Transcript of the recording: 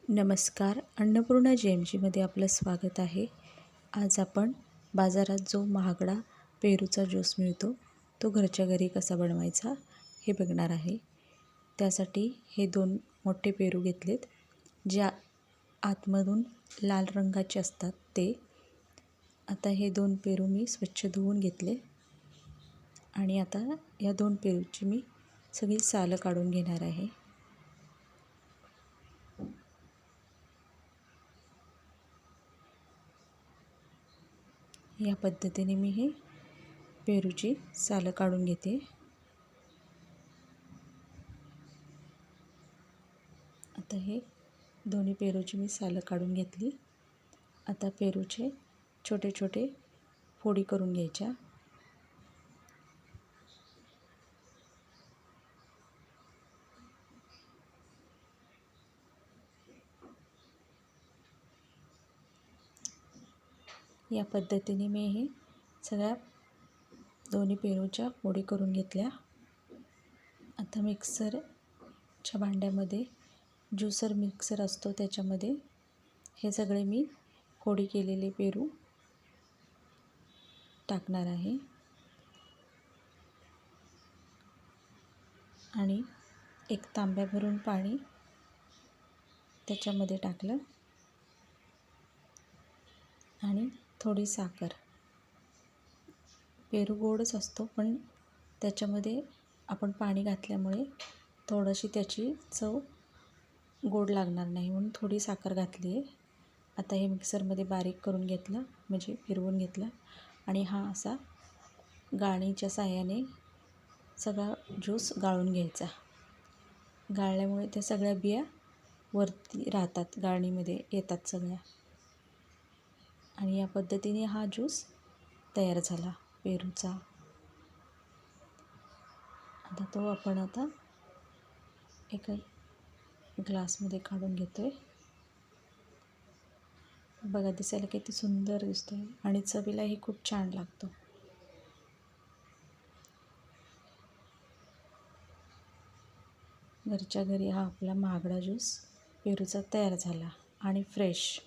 नमस्कार. अन्नपूर्णा JMGमध्ये आपलं स्वागत आहे. आज आपण बाजारात जो महागडा पेरूचा ज्यूस मिळतो तो घरच्या घरी कसा बनवायचा हे बघणार आहे. त्यासाठी हे 2 मोठे पेरू घेतलेत, जे आतमधून लाल रंगाचे असतात ते. आता हे 2 पेरू मी स्वच्छ धुवून घेतले आणि आता या 2 पेरूची मी सगळी सालं काढून घेणार आहे. या पद्धतीने मी हे पेरूची सालं काढून घेते. आता हे दोन्ही पेरूची मी सालं काढून घेतली. आता पेरूचे छोटे छोटे फोडी करून घ्यायच्या. या पद्धतीने मी हे सगळ्या दोन्ही पेरूच्या फोडी करून घेतल्या. आता मिक्सरच्या भांड्यामध्ये ज्युसर मिक्सर असतो त्याच्यामध्ये हे सगळे मी फोडी केलेले पेरू टाकणार आहे आणि एक तांब्या भरून पाणी त्याच्यामध्ये टाकलं आणि थोडी साखर. पेरू गोडच असतो पण त्याच्यामध्ये आपण पाणी घातल्यामुळे थोडीशी त्याची चव गोड लागणार नाही म्हणून थोडी साखर घातली आहे. आता हे मिक्सरमध्ये बारीक करून घेतलं, म्हणजे फिरवून घेतलं आणि हा असा गाळणीच्या साहाय्याने सगळा ज्यूस गाळून घ्यायचा. गाळल्यामुळे त्या सगळ्या बिया वरती राहतात, गाळणीमध्ये येतात सगळ्या. आणि या पद्धतीने हा ज्यूस तयार झाला पेरूचा. आता तो आपण एका ग्लासमध्ये काढून घेतोय. बघा, दिसायला किती सुंदर दिसतोय आणि चवीलाही खूप छान लागतो. घरच्या घरी हा आपला महागडा ज्यूस पेरूचा तयार झाला आणि फ्रेश.